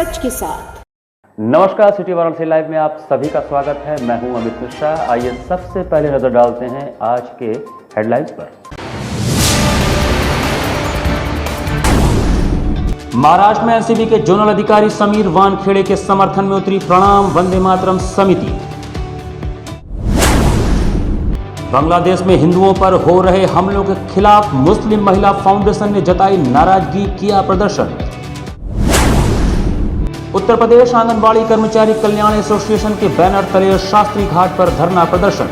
सच के साथ। नमस्कार, सिटी वाराणसी लाइव में आप सभी का स्वागत है। मैं हूं अमित मिश्रा। आइए सबसे पहले नजर डालते हैं आज के हेडलाइंस पर। महाराष्ट्र में एनसीबी के जोनल अधिकारी समीर वानखेड़े के समर्थन में उतरी प्रणाम वंदे मातरम समिति। बांग्लादेश में हिंदुओं पर हो रहे हमलों के खिलाफ मुस्लिम महिला फाउंडेशन ने जताई नाराजगी, किया प्रदर्शन। उत्तर प्रदेश आंगनबाड़ी कर्मचारी कल्याण एसोसिएशन के बैनर तले शास्त्री घाट पर धरना प्रदर्शन।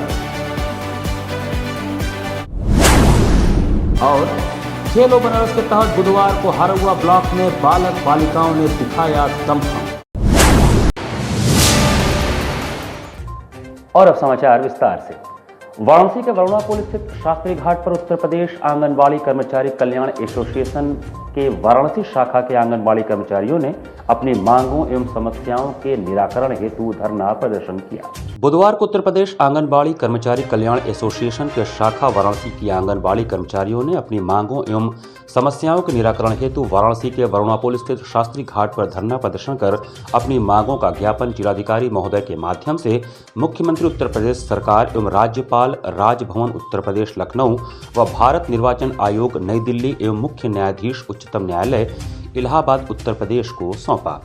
और खेलो बनारस के तहत बुधवार को हरहुआ ब्लॉक में बालक बालिकाओं ने दिखाया दमखम। और अब समाचार विस्तार से। वाराणसी के वरुणा पुल स्थित शास्त्री घाट पर उत्तर प्रदेश आंगनबाड़ी कर्मचारी कल्याण एसोसिएशन के वाराणसी शाखा के आंगनबाड़ी कर्मचारियों ने अपनी मांगों एवं समस्याओं के निराकरण हेतु धरना प्रदर्शन किया। बुधवार को उत्तर प्रदेश आंगनबाड़ी कर्मचारी कल्याण एसोसिएशन के शाखा वाराणसी की आंगनबाड़ी कर्मचारियों ने अपनी मांगों एवं समस्याओं के निराकरण हेतु वाराणसी के वरुणा पुल स्थित शास्त्री घाट पर धरना प्रदर्शन कर अपनी मांगों का ज्ञापन जिलाधिकारी महोदय के माध्यम से मुख्यमंत्री उत्तर प्रदेश सरकार एवं राज्यपाल राजभवन उत्तर प्रदेश लखनऊ व भारत निर्वाचन आयोग नई दिल्ली एवं मुख्य न्यायाधीश उच्चतम न्यायालय इलाहाबाद उत्तर प्रदेश को सौंपा।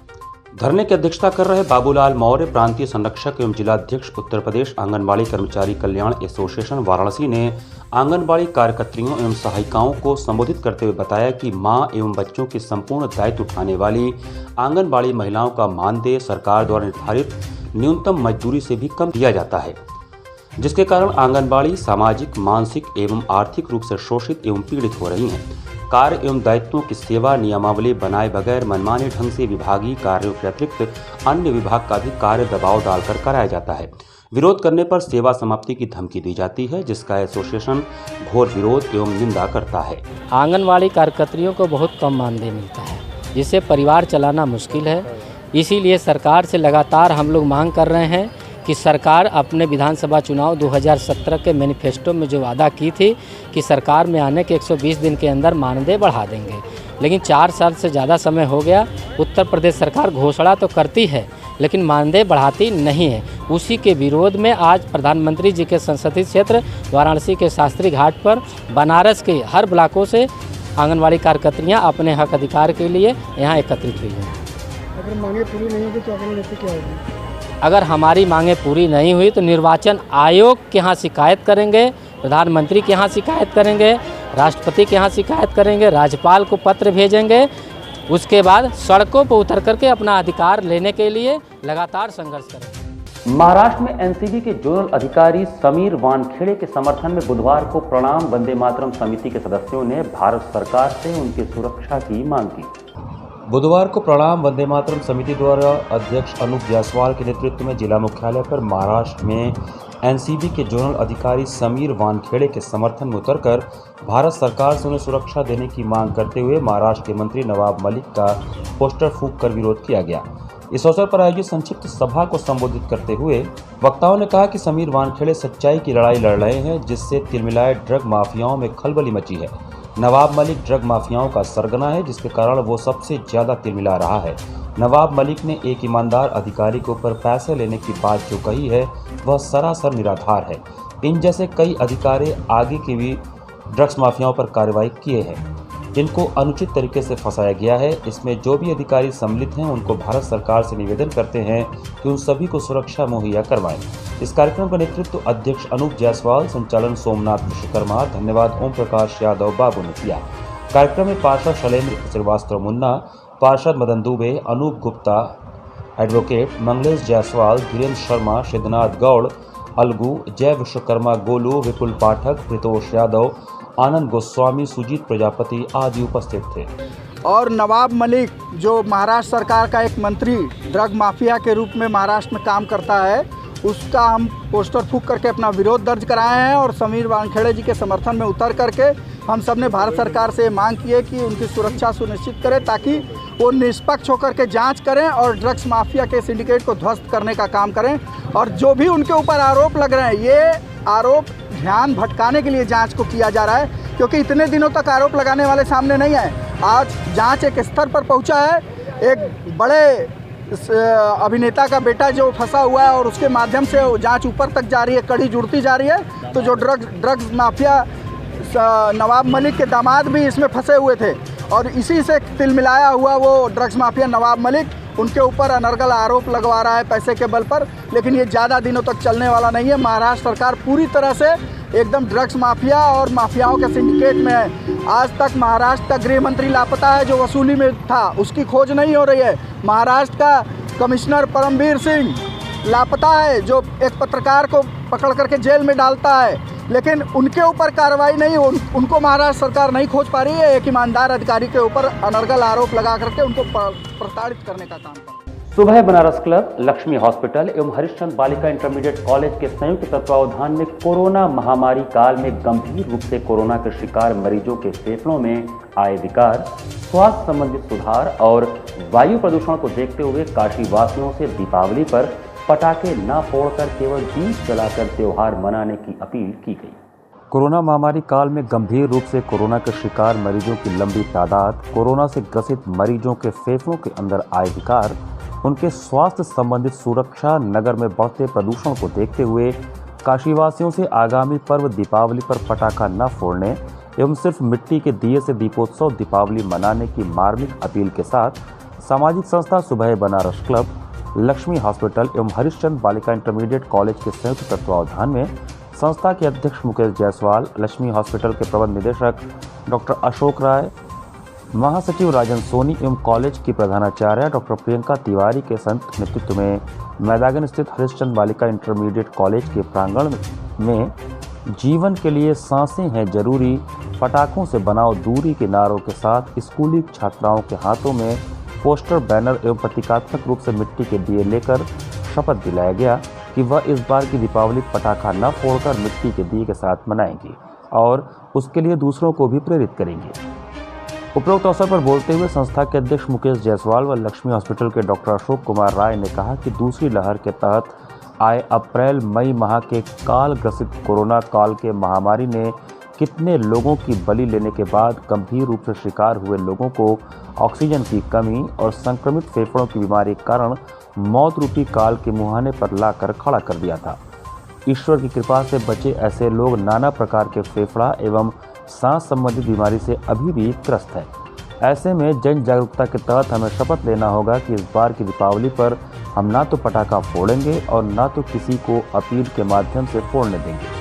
धरने की अध्यक्षता कर रहे बाबूलाल मौर्य, प्रांतीय संरक्षक एवं जिलाध्यक्ष उत्तर प्रदेश आंगनबाड़ी कर्मचारी कल्याण एसोसिएशन वाराणसी ने आंगनबाड़ी कार्यकर्त्रियों एवं सहायिकाओं को संबोधित करते हुए बताया कि मां एवं बच्चों की संपूर्ण दायित्व उठाने वाली आंगनबाड़ी महिलाओं का मानदेय सरकार द्वारा निर्धारित न्यूनतम मजदूरी से भी कम दिया जाता है, जिसके कारण आंगनबाड़ी सामाजिक, मानसिक एवं आर्थिक रूप से शोषित एवं पीड़ित हो रही हैं। कार्य एवं दायित्वों की सेवा नियमावली बनाए बगैर मनमाने ढंग से विभागीय कार्यों के अतिरिक्त अन्य विभाग का भी कार्य दबाव डालकर कराया जाता है। विरोध करने पर सेवा समाप्ति की धमकी दी जाती है, जिसका एसोसिएशन घोर विरोध एवं निंदा करता है। आंगनवाड़ी कार्यकर्त्रियों को बहुत कम मानदेय मिलता है, जिससे परिवार चलाना मुश्किल है। इसीलिए सरकार से लगातार हम लोग मांग कर रहे हैं कि सरकार अपने विधानसभा चुनाव 2017 के मैनिफेस्टो में जो वादा की थी कि सरकार में आने के 120 दिन के अंदर मानदेय बढ़ा देंगे, लेकिन 4 साल से ज़्यादा समय हो गया। उत्तर प्रदेश सरकार घोषणा तो करती है लेकिन मानदेय बढ़ाती नहीं है। उसी के विरोध में आज प्रधानमंत्री जी के संसदीय क्षेत्र वाराणसी के शास्त्री घाट पर बनारस के हर ब्लॉकों से आंगनबाड़ी कार्यकर्त्रियाँ अपने हक अधिकार के लिए यहाँ एकत्रित हुई हैं। अगर मांगे पूरी नहीं होगी तो अगली नीति क्या होगी? अगर हमारी मांगें पूरी नहीं हुई तो निर्वाचन आयोग के यहाँ शिकायत करेंगे, प्रधानमंत्री के यहाँ शिकायत करेंगे, राष्ट्रपति के यहाँ शिकायत करेंगे, राज्यपाल को पत्र भेजेंगे। उसके बाद सड़कों पर उतर करके अपना अधिकार लेने के लिए लगातार संघर्ष करेंगे। महाराष्ट्र में एनसीबी के जोनल अधिकारी समीर वानखेड़े के समर्थन में बुधवार को प्रणाम वंदे मातरम समिति के सदस्यों ने भारत सरकार से उनकी सुरक्षा की मांग की। बुधवार को प्रणाम वंदे मातरम समिति द्वारा अध्यक्ष अनूप जायसवाल के नेतृत्व में जिला मुख्यालय पर महाराष्ट्र में एनसीबी के जोनल अधिकारी समीर वानखेड़े के समर्थन में उतरकर भारत सरकार से उन्हें सुरक्षा देने की मांग करते हुए महाराष्ट्र के मंत्री नवाब मलिक का पोस्टर फूंक कर विरोध किया गया। इस अवसर पर आयोजित संक्षिप्त सभा को संबोधित करते हुए वक्ताओं ने कहा कि समीर वानखेड़े सच्चाई की लड़ाई लड़ रहे हैं, जिससे तिलमिलाए ड्रग माफियाओं में खलबली मची है। नवाब मलिक ड्रग माफियाओं का सरगना है, जिसके कारण वो सबसे ज्यादा तिलमिला रहा है। नवाब मलिक ने एक ईमानदार अधिकारी के ऊपर पैसे लेने की बात जो कही है वह सरासर निराधार है। इन जैसे कई अधिकारी आगे की भी ड्रग्स माफियाओं पर कार्रवाई किए हैं, जिनको अनुचित तरीके से फंसाया गया है। इसमें जो भी अधिकारी सम्मिलित हैं उनको भारत सरकार से निवेदन करते हैं कि उन सभी को सुरक्षा मुहैया करवाएं। इस कार्यक्रम का नेतृत्व अध्यक्ष अनूप जायसवाल, संचालन सोमनाथ विश्वकर्मा, धन्यवाद ओम प्रकाश यादव बाबू ने किया। कार्यक्रम में पार्षद शैलेंद्र श्रीवास्तव मुन्ना, पार्षद मदन दुबे, अनूप गुप्ता, एडवोकेट मंगलेश जायसवाल, धीरेन्द्र शर्मा, सिद्धनाथ गौड़, अलगू, जय विश्वकर्मा, गोलू, विपुल पाठक, प्रितोष यादव, आनंद गोस्वामी, सुजीत प्रजापति आदि उपस्थित थे। और नवाब मलिक जो महाराष्ट्र सरकार का एक मंत्री ड्रग माफिया के रूप में महाराष्ट्र में काम करता है, उसका हम पोस्टर फूंक करके अपना विरोध दर्ज कराए हैं और समीर वानखेड़े जी के समर्थन में उतर करके हम सब ने भारत सरकार से मांग की है कि उनकी सुरक्षा सुनिश्चित करें, ताकि वो निष्पक्ष होकर के जांच करें और ड्रग्स माफिया के सिंडिकेट को ध्वस्त करने का काम करें। और जो भी उनके ऊपर आरोप लग रहे हैं, ये आरोप ध्यान भटकाने के लिए जांच को किया जा रहा है, क्योंकि इतने दिनों तक आरोप लगाने वाले सामने नहीं आए। आज जांच एक स्तर पर पहुंचा है, एक बड़े अभिनेता का बेटा जो फंसा हुआ है और उसके माध्यम से जांच ऊपर तक जा रही है, कड़ी जुड़ती जा रही है। तो जो ड्रग्स माफिया नवाब मलिक के दामाद भी इसमें फंसे हुए थे और इसी से तिलमिलाया हुआ वो ड्रग्स माफिया नवाब मलिक उनके ऊपर अनर्गल आरोप लगवा रहा है पैसे के बल पर। लेकिन ये ज़्यादा दिनों तक चलने वाला नहीं है। महाराष्ट्र सरकार पूरी तरह से एकदम ड्रग्स माफिया और माफियाओं के सिंडिकेट में है। आज तक महाराष्ट्र का गृह मंत्री लापता है, जो वसूली में था, उसकी खोज नहीं हो रही है। महाराष्ट्र का कमिश्नर परमवीर सिंह लापता है, जो एक पत्रकार को पकड़ करके जेल में डालता है, लेकिन उनके ऊपर कार्रवाई नहीं, उनको महाराष्ट्र सरकार नहीं खोज पा रही है। एक ईमानदार अधिकारी के ऊपर अनर्गल आरोप लगा करके उनको प्रताड़ित करने का काम कर रही है। सुबह बनारस क्लब, लक्ष्मी हॉस्पिटल एवं हरिश्चंद्र बालिका इंटरमीडिएट कॉलेज के संयुक्त तत्वावधान में कोरोना महामारी काल में गंभीर रूप से कोरोना के शिकार मरीजों के फेफड़ों में आए विकार, स्वास्थ्य संबंधित सुधार और वायु प्रदूषण को देखते हुए काशी वासियों से दीपावली पर पटाखे न फोड़कर केवल दीप जलाकर त्योहार मनाने की अपील की गई। कोरोना महामारी काल में गंभीर रूप से कोरोना के शिकार मरीजों की लंबी तादाद, कोरोना से ग्रसित मरीजों के फेफड़ों के अंदर आए विकार, उनके स्वास्थ्य संबंधित सुरक्षा, नगर में बढ़ते प्रदूषण को देखते हुए काशीवासियों से आगामी पर्व दीपावली पर पटाखा न फोड़ने एवं सिर्फ मिट्टी के दिए से दीपोत्सव दीपावली मनाने की मार्मिक अपील के साथ सामाजिक संस्था सुबह बनारस क्लब, लक्ष्मी हॉस्पिटल एवं हरिश्चंद्र बालिका इंटरमीडिएट कॉलेज के संयुक्त तत्वावधान में संस्था के अध्यक्ष मुकेश जायसवाल, लक्ष्मी हॉस्पिटल के प्रबंध निदेशक डॉक्टर अशोक राय, महासचिव राजन सोनी एवं कॉलेज की प्रधानाचार्य डॉक्टर प्रियंका तिवारी के संयुक्त नेतृत्व में मैदागन स्थित हरिश्चंद्र बालिका इंटरमीडिएट कॉलेज के प्रांगण में जीवन के लिए सांसें हैं जरूरी, पटाखों से बनाओ दूरी के नारों के साथ स्कूली छात्राओं के हाथों में पोस्टर, बैनर एवं प्रतीकात्मक रूप से मिट्टी के दिए लेकर शपथ दिलाया गया कि वह इस बार की दीपावली पटाखा न फोड़कर मिट्टी के दिए के साथ मनाएंगी और उसके लिए दूसरों को भी प्रेरित करेंगे। उपरोक्त अवसर पर बोलते हुए संस्था के अध्यक्ष मुकेश जायसवाल व लक्ष्मी हॉस्पिटल के डॉक्टर अशोक कुमार राय ने कहा कि दूसरी लहर के तहत आए अप्रैल मई माह के काल ग्रसित कोरोना काल के महामारी ने कितने लोगों की बलि लेने के बाद गंभीर रूप से शिकार हुए लोगों को ऑक्सीजन की कमी और संक्रमित फेफड़ों की बीमारी के कारण मौत रूपी काल के मुहाने पर लाकर खड़ा कर दिया था। ईश्वर की कृपा से बचे ऐसे लोग नाना प्रकार के फेफड़ा एवं सांस संबंधित बीमारी से अभी भी त्रस्त है। ऐसे में जन जागरूकता के तहत हमें शपथ लेना होगा कि इस बार की दीपावली पर हम ना तो पटाखा फोड़ेंगे और ना तो किसी को अपील के माध्यम से फोड़ने देंगे।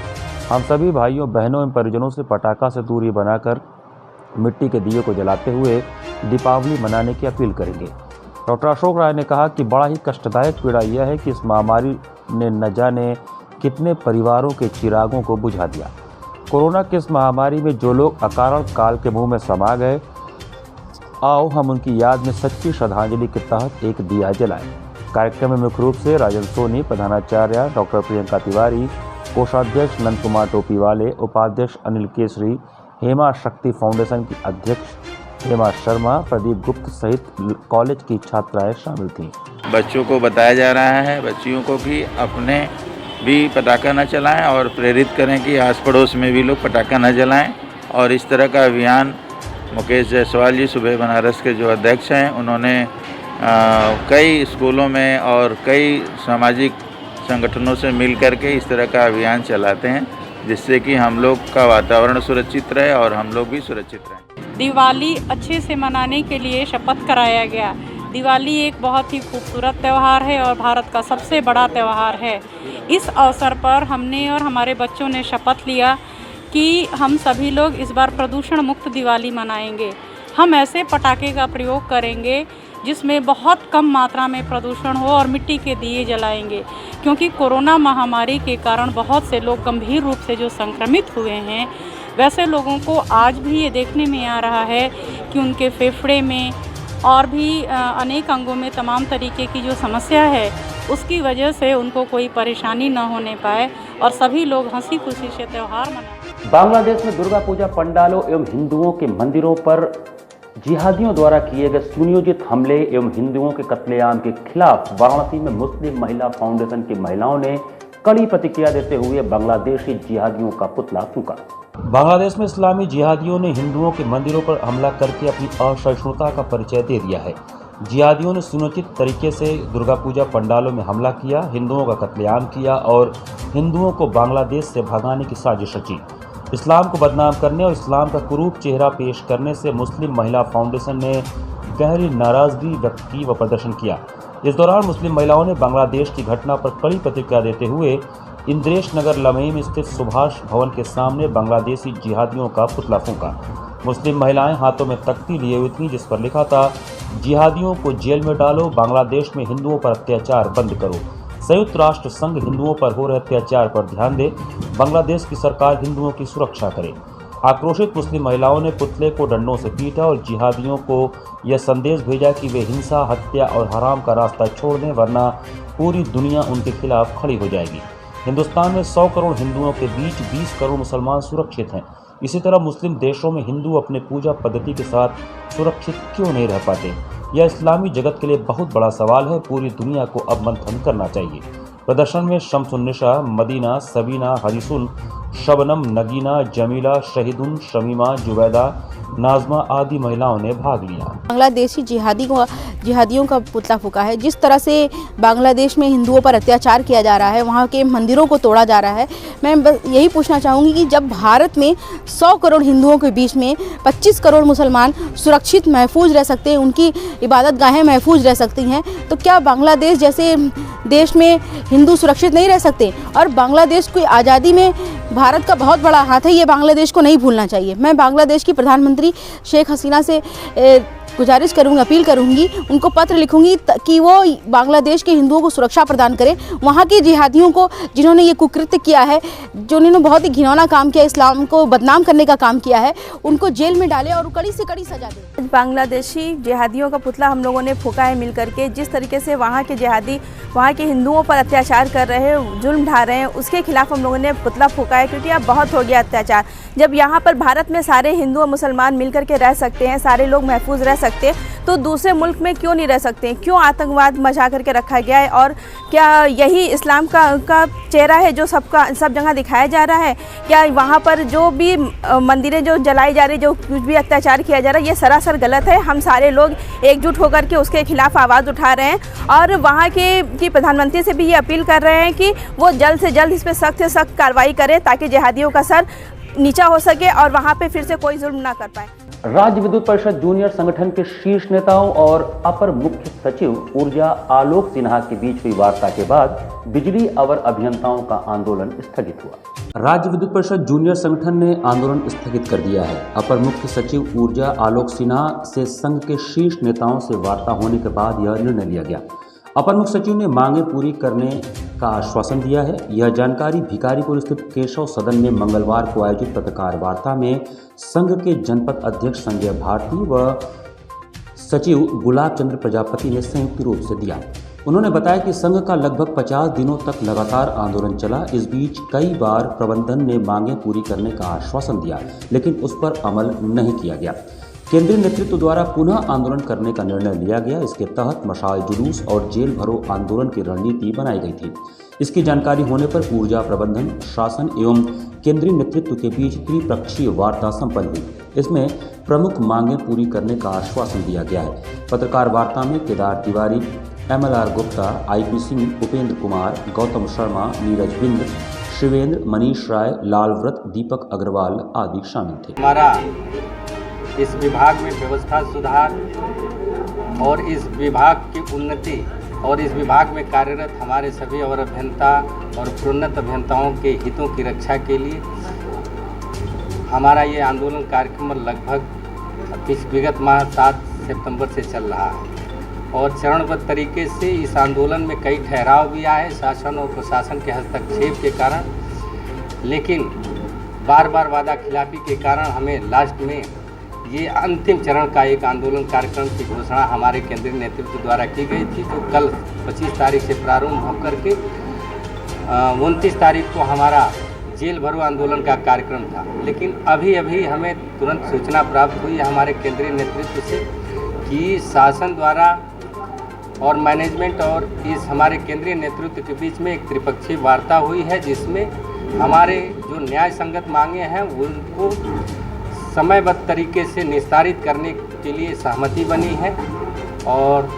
हम सभी भाइयों बहनों एवं परिजनों से पटाखा से दूरी बनाकर मिट्टी के दिए को जलाते हुए दीपावली मनाने की अपील करेंगे। डॉक्टर अशोक राय ने कहा कि बड़ा ही कष्टदायक पीड़ा यह है कि इस महामारी ने न जाने कितने परिवारों के चिरागों को बुझा दिया। कोरोना की इस महामारी में जो लोग अकारण काल के मुंह में समा गए, आओ हम उनकी याद में सच्ची श्रद्धांजलि के तहत एक दिया जलाएं। कार्यक्रम में मुख्य रूप से राजन सोनी, प्रधानाचार्य डॉक्टर प्रियंका तिवारी, कोषाध्यक्ष नंद कुमार टोपीवाले, उपाध्यक्ष अनिल केसरी, हेमा शक्ति फाउंडेशन की अध्यक्ष हेमा शर्मा, प्रदीप गुप्त सहित कॉलेज की छात्राएं शामिल थीं। बच्चों को बताया जा रहा है, बच्चियों को भी अपने भी पटाखा न चलाएं और प्रेरित करें कि आस पड़ोस में भी लोग पटाखा न जलाएं। और इस तरह का अभियान मुकेश जायसवाल जी सुबह बनारस के जो अध्यक्ष हैं, उन्होंने कई स्कूलों में और कई सामाजिक संगठनों से मिल करके इस तरह का अभियान चलाते हैं, जिससे कि हम लोग का वातावरण सुरक्षित रहे और हम लोग भी सुरक्षित रहें। दिवाली अच्छे से मनाने के लिए शपथ कराया गया। दिवाली एक बहुत ही खूबसूरत त्यौहार है और भारत का सबसे बड़ा त्यौहार है। इस अवसर पर हमने और हमारे बच्चों ने शपथ लिया कि हम सभी लोग इस बार प्रदूषण मुक्त दिवाली मनाएंगे। हम ऐसे पटाखे का प्रयोग करेंगे जिसमें बहुत कम मात्रा में प्रदूषण हो और मिट्टी के दिए जलाएंगे, क्योंकि कोरोना महामारी के कारण बहुत से लोग गंभीर रूप से जो संक्रमित हुए हैं, वैसे लोगों को आज भी ये देखने में आ रहा है कि उनके फेफड़े में और भी अनेक अंगों में तमाम तरीके की जो समस्या है, उसकी वजह से उनको कोई परेशानी न होने पाए और सभी लोग हंसी खुशी से त्यौहार मनाएं। बांग्लादेश में दुर्गा पूजा पंडालों एवं हिंदुओं के मंदिरों पर जिहादियों द्वारा किए गए सुनियोजित हमले एवं हिंदुओं के कत्लेआम के खिलाफ वाराणसी में मुस्लिम महिला फाउंडेशन की महिलाओं ने कड़ी प्रतिक्रिया देते हुए बांग्लादेशी जिहादियों का पुतला फूंका। बांग्लादेश में इस्लामी जिहादियों ने हिंदुओं के मंदिरों पर हमला करके अपनी असहिष्णुता का परिचय दे दिया है। जिहादियों ने सुनिश्चित तरीके से दुर्गा पूजा पंडालों में हमला किया, हिंदुओं का कत्लेआम किया और हिंदुओं को बांग्लादेश से भगाने की साजिश रची। इस्लाम को बदनाम करने और इस्लाम का कुरूप चेहरा पेश करने से मुस्लिम महिला फाउंडेशन ने गहरी नाराजगी व्यक्त की व प्रदर्शन किया। इस दौरान मुस्लिम महिलाओं ने बांग्लादेश की घटना पर कड़ी प्रतिक्रिया देते हुए इंद्रेश नगर लमई में स्थित सुभाष भवन के सामने बांग्लादेशी जिहादियों का पुतला फूंका। मुस्लिम महिलाएं हाथों में तख्ती लिए हुई थीं जिस पर लिखा था, जिहादियों को जेल में डालो, बांग्लादेश में हिंदुओं पर अत्याचार बंद करो, संयुक्त राष्ट्र संघ हिंदुओं पर हो रहे अत्याचार पर ध्यान दे, बांग्लादेश की सरकार हिंदुओं की सुरक्षा करे। आक्रोशित मुस्लिम महिलाओं ने पुतले को डंडों से पीटा और जिहादियों को यह संदेश भेजा कि वे हिंसा, हत्या और हराम का रास्ता छोड़ दें, वरना पूरी दुनिया उनके खिलाफ खड़ी हो जाएगी। हिंदुस्तान में 100 करोड़ हिंदुओं के बीच 20 करोड़ मुसलमान सुरक्षित हैं। इसी तरह मुस्लिम देशों में हिंदू अपने पूजा पद्धति के साथ सुरक्षित क्यों नहीं रह पाते? यह इस्लामी जगत के लिए बहुत बड़ा सवाल है और पूरी दुनिया को अब मंथन करना चाहिए। प्रदर्शन में शम्सुन्निसा, मदीना, सबीना, हरीसुन, शबनम, नगीना, जमीला, शहीदुन, शमीमा, जुबैदा, नाजमा आदि महिलाओं ने भाग लिया। बांग्लादेशी जिहादियों का पुतला फूंका है। जिस तरह से बांग्लादेश में हिंदुओं पर अत्याचार किया जा रहा है, वहाँ के मंदिरों को तोड़ा जा रहा है, मैं बस यही पूछना चाहूँगी कि जब भारत में 100 करोड़ हिंदुओं के बीच में 25 करोड़ मुसलमान सुरक्षित महफूज रह सकते हैं, उनकी इबादत गाहें महफूज रह सकती हैं, तो क्या बांग्लादेश जैसे देश में हिंदू सुरक्षित नहीं रह सकते? और बांग्लादेश की आज़ादी में भारत का बहुत बड़ा हाथ है, ये बांग्लादेश को नहीं भूलना चाहिए। मैं बांग्लादेश की प्रधानमंत्री शेख हसीना से गुजारिश करूँगी, अपील करूँगी, उनको पत्र लिखूँगी कि वो बांग्लादेश के हिंदुओं को सुरक्षा प्रदान करें। वहाँ के जिहादियों को, जिन्होंने ये कुकृत्य किया है, जिन्होंने बहुत ही घिनौना काम किया, इस्लाम को बदनाम करने का काम किया है, उनको जेल में डालें और कड़ी से कड़ी सजा दें। बांग्लादेशी जिहादियों का पुतला हम लोगों ने फूंका है मिल करके। जिस तरीके से वहाँ के जिहादी वहाँ के हिंदुओं पर अत्याचार कर रहे हैं, जुल्म ढा रहे हैं, उसके खिलाफ हम लोगों ने पुतला फूंका है, क्योंकि अब बहुत हो गया अत्याचार। जब यहाँ पर भारत में सारे हिंदू और मुसलमान मिल करके रह सकते हैं, सारे लोग महफूज रह सकते हैं, तो दूसरे मुल्क में क्यों नहीं रह सकते? क्यों आतंकवाद मचा करके रखा गया है? और क्या यही इस्लाम का चेहरा है जो सब जगह दिखाया जा रहा है? क्या वहाँ पर जो भी मंदिरें जो जलाई जा रही, जो कुछ भी अत्याचार किया जा रहा है, ये सरासर गलत है। हम सारे लोग एकजुट होकर के उसके खिलाफ आवाज़ उठा रहे हैं और वहाँ की प्रधानमंत्री से भी ये अपील कर रहे हैं कि वो जल्द से जल्द इस पर सख्त से सख्त कार्रवाई करें, ताकि जिहादियों का सर नीचा हो सके और वहाँ पे फिर से कोई जुल्म ना कर पाए। राज्य विद्युत परिषद जूनियर संगठन के शीर्ष नेताओं और अपर मुख्य सचिव ऊर्जा आलोक सिन्हा के बीच हुई वार्ता के बाद बिजली अवर अभियंताओं का आंदोलन स्थगित हुआ। राज्य विद्युत परिषद जूनियर संगठन ने आंदोलन स्थगित कर दिया है। अपर मुख्य सचिव ऊर्जा आलोक सिन्हा से संघ के शीर्ष नेताओं से वार्ता होने के बाद यह निर्णय लिया गया। अपर मुख्य सचिव ने मांगे पूरी करने का आश्वासन दिया है। यह जानकारी भिखारीपुर स्थित केशव सदन में मंगलवार को आयोजित पत्रकार वार्ता में संघ के जनपद अध्यक्ष संजय भारती व सचिव गुलाब चंद्र प्रजापति ने संयुक्त रूप से दिया। उन्होंने बताया कि संघ का लगभग 50 दिनों तक लगातार आंदोलन चला। इस बीच कई बार प्रबंधन ने मांगे पूरी करने का आश्वासन दिया, लेकिन उस पर अमल नहीं किया गया। केंद्रीय नेतृत्व द्वारा पुनः आंदोलन करने का निर्णय लिया गया। इसके तहत मशाल जुलूस और जेल भरो आंदोलन की रणनीति बनाई गई थी। इसकी जानकारी होने पर ऊर्जा प्रबंधन, शासन एवं केंद्रीय नेतृत्व के बीच त्रिपक्षीय वार्ता संपन्न हुई। इसमें प्रमुख मांगें पूरी करने का आश्वासन दिया गया है। पत्रकार वार्ता में केदार तिवारी, MLR गुप्ता, IP सिंह, उपेंद्र कुमार, गौतम शर्मा, नीरज बिंद, शिवेंद्र, मनीष राय, लाल व्रत, दीपक अग्रवाल आदि शामिल थे। हमारा इस विभाग में व्यवस्था सुधार और इस विभाग की उन्नति और इस विभाग में कार्यरत हमारे सभी अवर अभियंता और प्रोन्नत अभियंताओं के हितों की रक्षा के लिए हमारा ये आंदोलन कार्यक्रम लगभग विगत माह 7 सितंबर से चल रहा है और चरणबद्ध तरीके से इस आंदोलन में कई ठहराव भी आए शासन और प्रशासन के हस्तक्षेप के कारण, लेकिन बार बार वादा खिलाफी के कारण हमें लास्ट में ये अंतिम चरण का एक आंदोलन कार्यक्रम की घोषणा हमारे केंद्रीय नेतृत्व द्वारा की गई थी। तो कल 25 तारीख से प्रारंभ होकर के 29 तारीख को हमारा जेल भरो आंदोलन का कार्यक्रम था। लेकिन अभी हमें तुरंत सूचना प्राप्त हुई हमारे केंद्रीय नेतृत्व से कि शासन द्वारा और मैनेजमेंट और इस हमारे केंद्रीय नेतृत्व के बीच में एक त्रिपक्षीय वार्ता हुई है, जिसमें हमारे जो न्याय संगत मांगे हैं उनको समयबद्ध तरीके से निस्तारित करने के लिए सहमति बनी है। और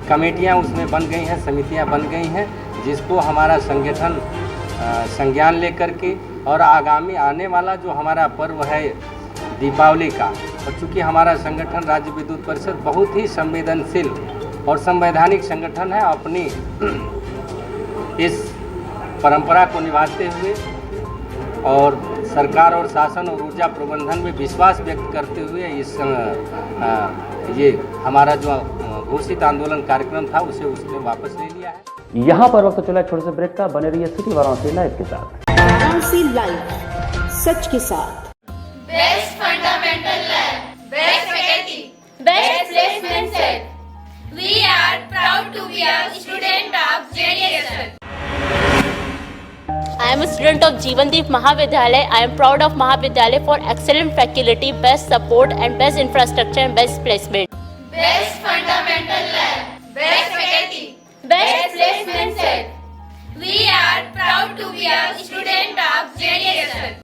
कमेटियां उसमें बन गई हैं, समितियां बन गई हैं, जिसको हमारा संगठन संज्ञान लेकर के और आगामी आने वाला जो हमारा पर्व है दीपावली का, और चूँकि हमारा संगठन राज्य विद्युत परिषद बहुत ही संवेदनशील और संवैधानिक संगठन है, अपनी इस परंपरा को निभाते हुए और सरकार और शासन और ऊर्जा प्रबंधन में विश्वास व्यक्त करते हुए ये हमारा जो घोषित आंदोलन कार्यक्रम था उसने वापस ले लिया है। यहाँ पर वक्त चला छोटे से ब्रेक का। बने रहिए सिटी वाराणसी लाइव के साथ। वाराणसी लाइव, सच के साथ। Best fundamental lab, best faculty, best placement set. We are proud to be a student of JDSL. I am a student of Jeevandeep Mahavidyalaya. I am proud of Mahavidyalaya for excellent faculty, best support and best infrastructure and best placement. Best fundamental lab, best faculty, best placement set. We are proud to be a student of JDSL.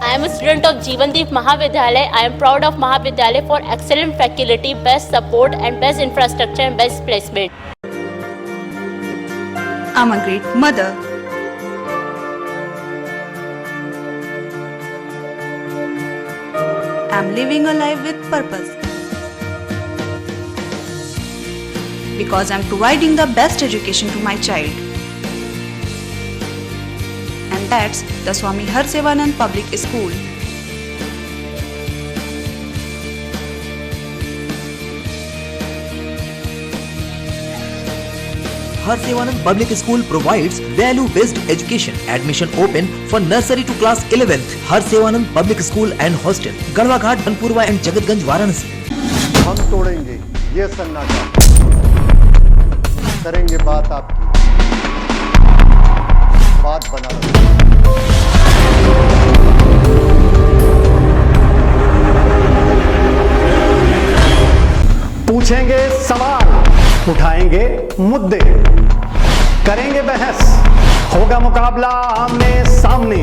I am a student of Jeevandeep Mahavidyalaya. I am proud of Mahavidyalaya for excellent faculty, best support and best infrastructure and best placement. I'm a great mother. I'm living a life with purpose. Because I'm providing the best education to my child. And that's the Swami Harsevanand Public School. Harsevanand Public School provides value-based education. Admission open for nursery to class 11th. Harsevanand Public School and Hostel, Garhwa Ghat, Dhanpurwa and Jagatganj, Varanasi. हम तोड़ेंगे ये सन्नाटा, करेंगे बात आपकी, बात बना पूछेंगे सवाल, उठाएंगे मुद्दे, करेंगे बहस, होगा मुकाबला आमने सामने,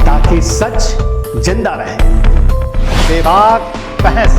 ताकि सच जिंदा रहे। बेबाक बहस।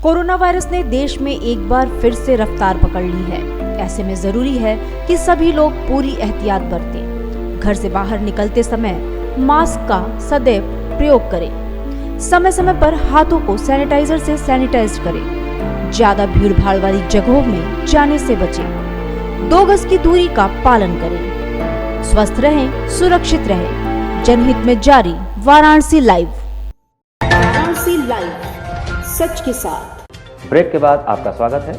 कोरोना वायरस ने देश में एक बार फिर से रफ्तार पकड़ ली है। ऐसे में जरूरी है कि सभी लोग पूरी एहतियात बरतें। घर से बाहर निकलते समय मास्क का सदैव प्रयोग करें। समय समय पर हाथों को सैनिटाइजर से सैनिटाइज करें। ज्यादा भीड़ भाड़ वाली जगहों में जाने से बचें। 2 गज की दूरी का पालन करें। स्वस्थ रहें, सुरक्षित रहें। जनहित में जारी वाराणसी लाइव। वाराणसी लाइव, सच के साथ। ब्रेक के बाद आपका स्वागत है।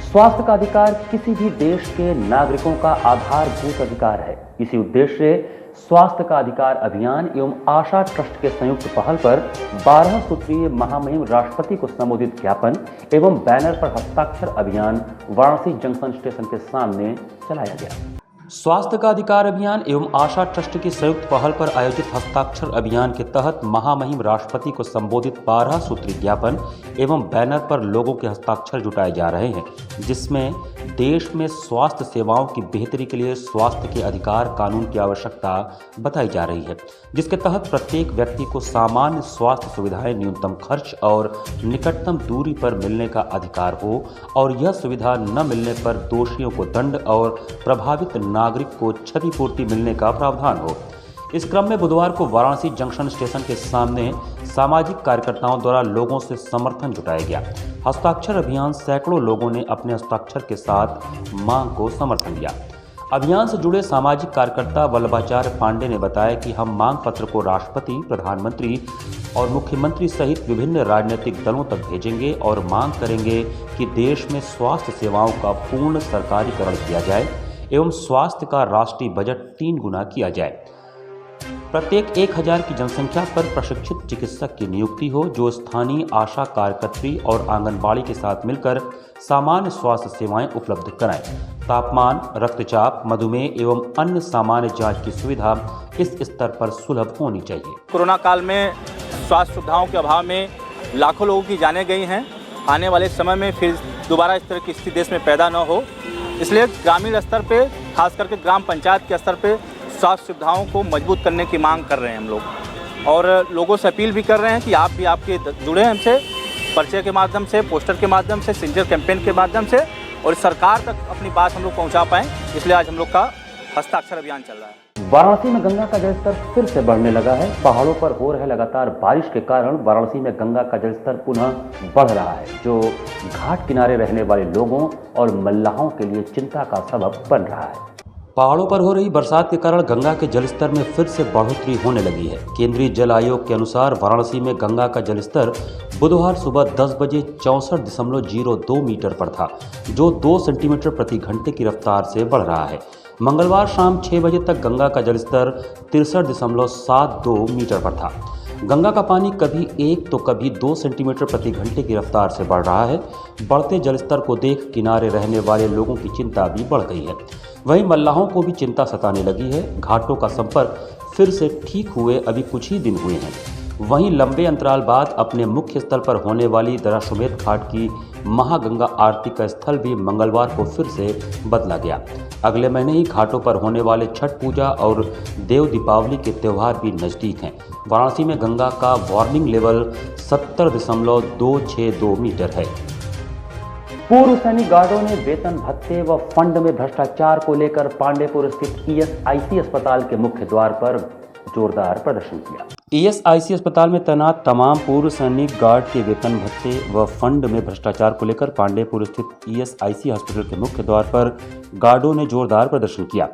स्वास्थ्य का अधिकार किसी भी देश के नागरिकों का आधारभूत अधिकार है। इसी उद्देश्य से स्वास्थ्य का अधिकार अभियान एवं आशा ट्रस्ट के संयुक्त पहल पर 12 सूत्रीय महामहिम राष्ट्रपति को संबोधित ज्ञापन एवं बैनर पर हस्ताक्षर अभियान वाराणसी जंक्शन स्टेशन के सामने चलाया गया। स्वास्थ्य का अधिकार अभियान एवं आशा ट्रस्ट की संयुक्त पहल पर आयोजित हस्ताक्षर अभियान के तहत महामहिम राष्ट्रपति को संबोधित 12 सूत्रीय ज्ञापन एवं बैनर पर लोगों के हस्ताक्षर जुटाए जा रहे हैं, जिसमें देश में स्वास्थ्य सेवाओं की बेहतरी के लिए स्वास्थ्य के अधिकार कानून की आवश्यकता बताई जा रही है, जिसके तहत प्रत्येक व्यक्ति को सामान्य स्वास्थ्य सुविधाएं न्यूनतम खर्च और निकटतम दूरी पर मिलने का अधिकार हो और यह सुविधा न मिलने पर दोषियों को दंड और प्रभावित नागरिक को क्षतिपूर्ति मिलने का प्रावधान हो। इस क्रम में बुधवार को वाराणसी जंक्शन स्टेशन के सामने सामाजिक कार्यकर्ताओं द्वारा लोगों से समर्थन जुटाया गया। हस्ताक्षर अभियान सैकड़ों लोगों ने अपने हस्ताक्षर के साथ मांग को समर्थन दिया। अभियान से जुड़े सामाजिक कार्यकर्ता वल्लभाचार्य पांडे ने बताया कि हम मांग पत्र को राष्ट्रपति, प्रधानमंत्री और मुख्यमंत्री सहित विभिन्न राजनीतिक दलों तक भेजेंगे और मांग करेंगे कि देश में स्वास्थ्य सेवाओं का पूर्ण सरकारीकरण किया जाए एवं स्वास्थ्य का राष्ट्रीय बजट 3 गुना किया जाए। प्रत्येक 1000 की जनसंख्या पर प्रशिक्षित चिकित्सक की नियुक्ति हो, जो स्थानीय आशा कार्यकर्त्री और आंगनबाड़ी के साथ मिलकर सामान्य स्वास्थ्य सेवाएं उपलब्ध कराएं। तापमान, रक्तचाप, मधुमेह एवं अन्य सामान्य जांच की सुविधा इस स्तर पर सुलभ होनी चाहिए। कोरोना काल में स्वास्थ्य सुविधाओं के अभाव में लाखों लोगों की जानें गई हैं। आने वाले समय में फिर दोबारा इस तरह की स्थिति देश में पैदा न हो, इसलिए ग्रामीण स्तर पे, खास करके ग्राम पंचायत के स्तर पे स्वास्थ्य सुविधाओं को मजबूत करने की मांग कर रहे हैं हम लोग। और लोगों से अपील भी कर रहे हैं कि आप भी आपके जुड़े हैं हमसे पर्चे के माध्यम से, पोस्टर के माध्यम से, सिग्नेचर कैंपेन के माध्यम से, और सरकार तक अपनी बात हम लोग पहुँचा पाएँ। इसलिए आज हम लोग का हस्ताक्षर अभियान चल रहा है। वाराणसी में गंगा का जलस्तर फिर से बढ़ने लगा है। पहाड़ों पर हो रहे लगातार बारिश के कारण वाराणसी में गंगा का जलस्तर पुनः बढ़ रहा है, जो घाट किनारे रहने वाले लोगों और मल्लाहों के लिए चिंता का सबब बन रहा है। पहाड़ों पर हो रही बरसात के कारण गंगा के जलस्तर में फिर से बढ़ोतरी होने लगी है। केंद्रीय जल आयोग के अनुसार वाराणसी में गंगा का जलस्तर बुधवार सुबह 10 बजे 64.02 मीटर पर था, जो 2 सेंटीमीटर प्रति घंटे की रफ्तार से बढ़ रहा है। मंगलवार शाम 6 बजे तक गंगा का जलस्तर 63.72 मीटर पर था। गंगा का पानी कभी 1 तो कभी 2 सेंटीमीटर प्रति घंटे की रफ्तार से बढ़ रहा है। बढ़ते जलस्तर को देख किनारे रहने वाले लोगों की चिंता भी बढ़ गई है। वहीं मल्लाहों को भी चिंता सताने लगी है। घाटों का संपर्क फिर से ठीक हुए अभी कुछ ही दिन हुए हैं। वहीं लंबे अंतराल बाद अपने मुख्य स्थल पर होने वाली दराश्वमेध घाट की महागंगा आरती का स्थल भी मंगलवार को फिर से बदला गया। अगले महीने ही घाटों पर होने वाले छठ पूजा और देव दीपावली के त्यौहार भी नज़दीक हैं। वाराणसी में गंगा का वार्निंग लेवल 70.262 मीटर है। पूर्व सैनिक गार्डों ने वेतन भत्ते व फंड में भ्रष्टाचार को लेकर पांडेपुर स्थित ESIC अस्पताल के मुख्य द्वार पर जोरदार प्रदर्शन किया। ESIC अस्पताल में तैनात तमाम पूर्व सैनिक गार्ड के वेतन भत्ते व फंड में भ्रष्टाचार को लेकर पांडेपुर स्थित ESIC हॉस्पिटल के मुख्य द्वार पर गार्डों ने जोरदार प्रदर्शन किया।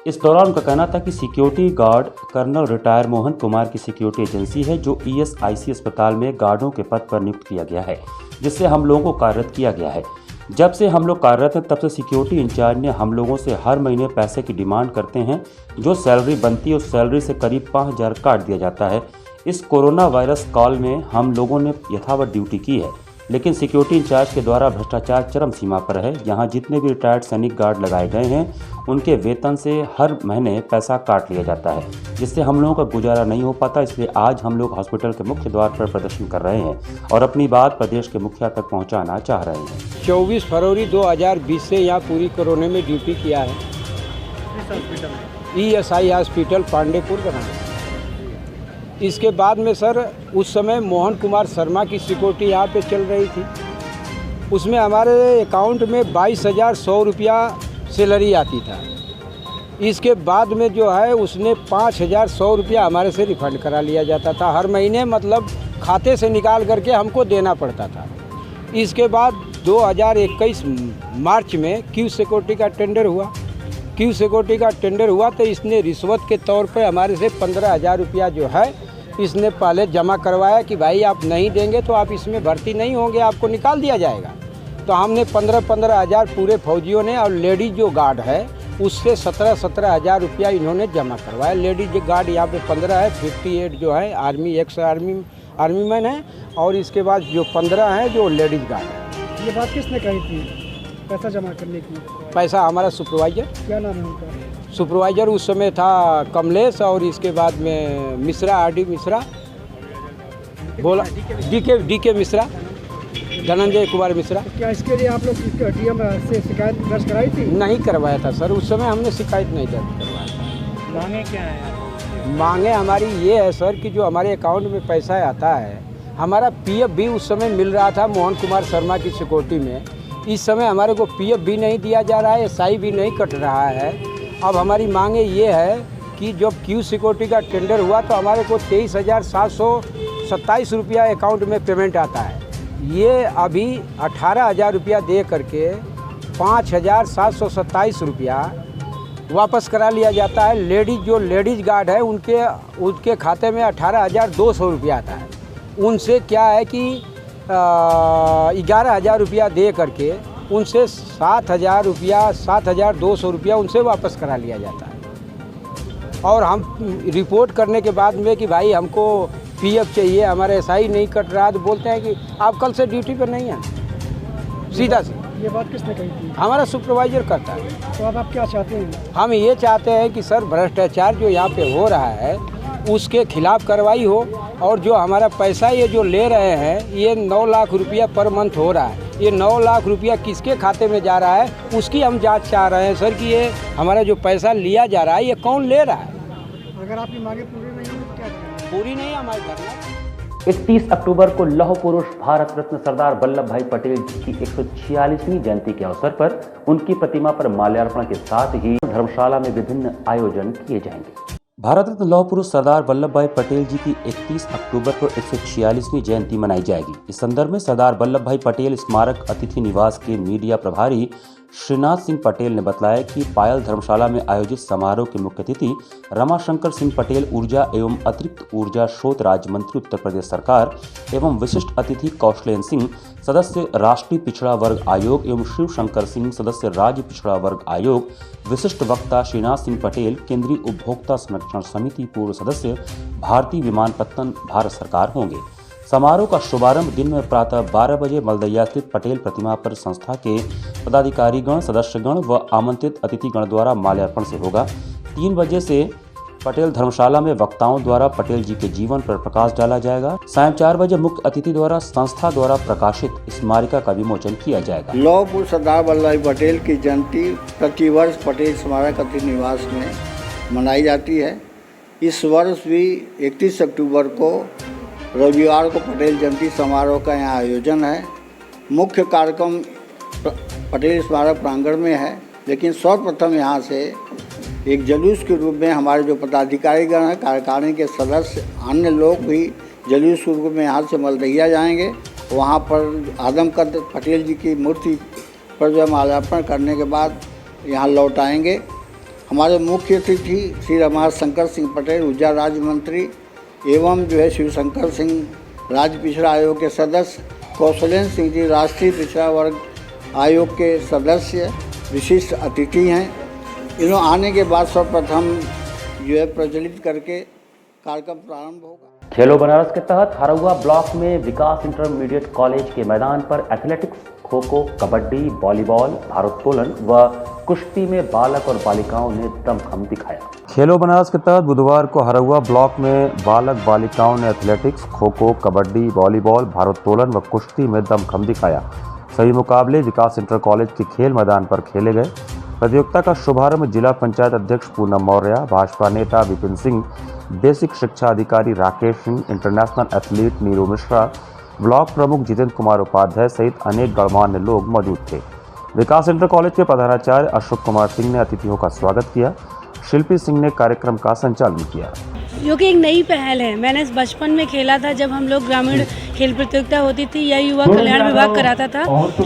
इस दौरान उनका कहना था कि security guard colonel retire Mohan Kumar की सिक्योरिटी एजेंसी है, जो ESIC अस्पताल में गार्डों के पद पर नियुक्त किया गया है, जिससे हम लोगों को कार्यरत किया गया है। जब से हम लोग कार्यरत हैं तब से सिक्योरिटी इंचार्ज ने हम लोगों से हर महीने पैसे की डिमांड करते हैं। जो सैलरी बनती है उस सैलरी से करीब 5,000 काट दिया जाता है। इस कोरोना वायरस काल में हम लोगों ने यथावत ड्यूटी की है, लेकिन सिक्योरिटी इंचार्ज के द्वारा भ्रष्टाचार चरम सीमा पर है। यहाँ जितने भी रिटायर्ड सैनिक गार्ड लगाए गए हैं उनके वेतन से हर महीने पैसा काट लिया जाता है, जिससे हम लोगों का गुजारा नहीं हो पाता। इसलिए आज हम लोग हॉस्पिटल के मुख्य द्वार पर प्रदर्शन कर रहे हैं और अपनी बात प्रदेश के मुखिया तक पहुँचाना चाह रहे हैं। 24 फरवरी 2020 से यहाँ पूरी कोरोना में ड्यूटी किया है। ESI हॉस्पिटल पांडेपुर का नाम। इसके बाद में सर उस समय मोहन कुमार शर्मा की सिक्योरिटी यहाँ पे चल रही थी। उसमें हमारे अकाउंट में 22,100 रुपया सैलरी आती था। इसके बाद में जो है उसने 5,100 रुपया हमारे से रिफंड करा लिया जाता था हर महीने, मतलब खाते से निकाल करके हमको देना पड़ता था। इसके बाद 2021 मार्च में क्यू सिक्योरिटी का टेंडर हुआ। क्यू सिक्योरिटी का टेंडर हुआ तो इसने रिश्वत के तौर पे हमारे से 15,000 रुपया जो है इसने पहले जमा करवाया कि भाई आप नहीं देंगे तो आप इसमें भर्ती नहीं होंगे, आपको निकाल दिया जाएगा। तो हमने 15,000 पूरे फौजियों ने, और लेडीज जो गार्ड है उससे 17,000 रुपया इन्होंने जमा करवाया। लेडीज गार्ड यहाँ पे 15 है, 58 जो है आर्मी एक्स आर्मी मैन है, और इसके बाद जो 15 हैं जो लेडीज गार्ड है। ये बात किसने कही थी पैसा जमा करने की? पैसा हमारा सुपरवाइजर। क्या नाम है उनका? सुपरवाइजर उस समय था कमलेश, और इसके बाद में मिश्रा, RD मिश्रा, बोला DK मिश्रा, धनंजय कुमार मिश्रा। क्या इसके लिए आप लोग DM से शिकायत दर्ज कराई थी? नहीं करवाया था सर, उस समय हमने शिकायत नहीं दर्ज करवाया। मांगे क्या है? मांगे हमारी ये है सर कि जो हमारे अकाउंट में पैसा आता है, हमारा PF भी उस समय मिल रहा था मोहन कुमार शर्मा की सिक्योरिटी में। इस समय हमारे को PF भी नहीं दिया जा रहा है, SI भी नहीं कट रहा है। अब हमारी मांगे ये है कि जब क्यू सिक्योरिटी का टेंडर हुआ तो हमारे को 23,727 रुपया अकाउंट में पेमेंट आता है। ये अभी 18,000 रुपया दे करके 5,727 रुपया वापस करा लिया जाता है। लेडीज गार्ड है उनके खाते में 18,200 रुपया आता है। उनसे क्या है कि 11,000 रुपया दे करके उनसे 7,200 रुपया उनसे वापस करा लिया जाता है। और हम रिपोर्ट करने के बाद में कि भाई हमको PF चाहिए, हमारे SI नहीं कट रहा, तो बोलते हैं कि आप कल से ड्यूटी पर नहीं हैं। सीधा से ये बात किसने कही थी? हमारा सुपरवाइजर करता है। तो अब आप क्या चाहते हैं? हम ये चाहते हैं कि सर भ्रष्टाचार जो यहाँ पे हो रहा है उसके खिलाफ कार्रवाई हो, और जो हमारा पैसा ये जो ले रहे हैं ये 9 लाख रुपया पर मंथ हो रहा है। ये 9 लाख रुपया किसके खाते में जा रहा है उसकी हम जांच चाह रहे हैं सर, कि ये हमारा जो पैसा लिया जा रहा है ये कौन ले रहा है। अगर आपकी मांगे पूरी नहीं होगी क्या करेंगे? पूरी नहीं है हमारी धरना। 31 अक्टूबर को लौह पुरुष भारत रत्न सरदार वल्लभ भाई पटेल जी की 146वीं जयंती के अवसर पर उनकी प्रतिमा पर माल्यार्पण के साथ ही धर्मशाला में विभिन्न आयोजन किए जाएंगे। भारत रत्न लौह पुरुष सरदार वल्लभ भाई पटेल जी की 31 अक्टूबर को 146वीं जयंती मनाई जाएगी। इस संदर्भ में सरदार वल्लभ भाई पटेल स्मारक अतिथि निवास के मीडिया प्रभारी श्रीनाथ सिंह पटेल ने बताया कि पायल धर्मशाला में आयोजित समारोह के मुख्य अतिथि रमाशंकर सिंह पटेल ऊर्जा एवं अतिरिक्त ऊर्जा स्रोत राज्य मंत्री उत्तर प्रदेश सरकार एवं विशिष्ट अतिथि कौशलेन्द्र सिंह सदस्य राष्ट्रीय पिछड़ा वर्ग आयोग एवं शिव शंकर सिंह सदस्य राज्य पिछड़ा वर्ग आयोग, विशिष्ट वक्ता श्रीनाथ सिंह पटेल केंद्रीय उपभोक्ता संरक्षण समिति पूर्व सदस्य भारतीय विमानपत्तन भारत सरकार होंगे। समारोह का शुभारंभ दिन में प्रातः 12 बजे मलदैया स्थित पटेल प्रतिमा पर संस्था के पदाधिकारीगण, सदस्यगण व आमंत्रित अतिथिगण द्वारा माल्यार्पण से होगा। 3 बजे से पटेल धर्मशाला में वक्ताओं द्वारा पटेल जी के जीवन पर प्रकाश डाला जाएगा। सायं 4 बजे मुख्य अतिथि द्वारा संस्था द्वारा प्रकाशित स्मारिका का विमोचन किया जाएगा। लौह पुरुष सरदार वल्लभ भाई पटेल की जयंती प्रतिवर्ष पटेल स्मारक अतिथि निवास में मनाई जाती है। इस वर्ष भी 31 अक्टूबर को रविवार को पटेल जयंती समारोह का यहाँ आयोजन है। मुख्य कार्यक्रम पटेल स्मारक प्रांगण में है, लेकिन सर्वप्रथम यहाँ से एक जुलूस के रूप में हमारे जो पदाधिकारीगण हैं, कार्यकारिणी के सदस्य, अन्य लोग भी जुलूस के रूप में यहाँ से मलदैया जाएंगे। वहाँ पर आदमकद पटेल जी की मूर्ति पर जो माल्यार्पण करने के बाद यहाँ लौट आएंगे। हमारे मुख्य अतिथि श्री रमाशंकर सिंह पटेल ऊर्जा राज्य मंत्री एवं जो है शिव शंकर सिंह राज्य पिछड़ा आयोग के सदस्य, कौशलेन्द्र सिंह जी राष्ट्रीय पिछड़ा वर्ग आयोग के सदस्य विशिष्ट अतिथि हैं। इन्हों आने के बाद सर्वप्रथम जो है प्रज्वलित करके कार्यक्रम प्रारंभ होगा। खेलो बनारस के तहत हरौआ ब्लॉक में विकास इंटरमीडिएट कॉलेज के मैदान पर एथलेटिक्स, खो खो, कबड्डी, वॉलीबॉल, भारोत्तोलन व कुश्ती में बालक और बालिकाओं ने दमखम दिखाया। खेलो बनारस के तहत बुधवार को हरौआ ब्लॉक में बालक बालिकाओं ने एथलेटिक्स, खो खो, कबड्डी, वॉलीबॉल, भारोत्तोलन व कुश्ती में दमखम दिखाया। सभी मुकाबले विकास इंटर कॉलेज के खेल मैदान पर खेले गए। प्रतियोगिता का शुभारंभ जिला पंचायत अध्यक्ष पूनम मौर्य, भाजपा नेता विपिन सिंह, बेसिक शिक्षा अधिकारी Rakesh Singh, international athlete Neeru Mishra, block प्रमुख जितेंद्र कुमार उपाध्याय सहित अनेक गणमान्य लोग मौजूद थे। विकास इंटर कॉलेज के प्रधानाचार्य अशोक कुमार सिंह ने अतिथियों का स्वागत किया। शिल्पी सिंह ने कार्यक्रम का संचालन किया। जो कि एक नई पहल है। मैंने बचपन में खेला था, जब हम लोग ग्रामीण खेल प्रतियोगिता होती थी या युवा कल्याण विभाग कराता था।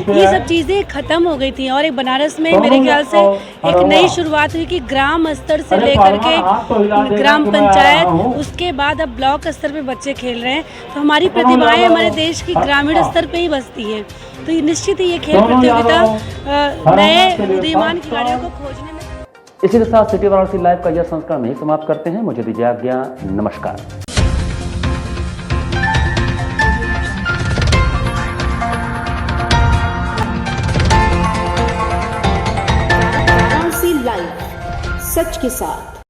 ये सब चीज़ें खत्म हो गई थी और एक बनारस में मेरे ख्याल से एक नई शुरुआत हुई कि ग्राम स्तर से लेकर के ग्राम पंचायत, उसके बाद अब ब्लॉक स्तर पे बच्चे खेल रहे हैं। तो हमारी प्रतिभाएं हमारे देश की ग्रामीण स्तर पे ही बसती है। तो निश्चित ही ये खेल प्रतियोगिता नए उदीयमान खिलाड़ियों को खोजने में। इसी के साथ सिटी वाराणसी लाइव का यह संस्करण यही समाप्त करते हैं। मुझे दीजिए आज्ञा। नमस्कार। वाराणसी लाइव, सच के साथ।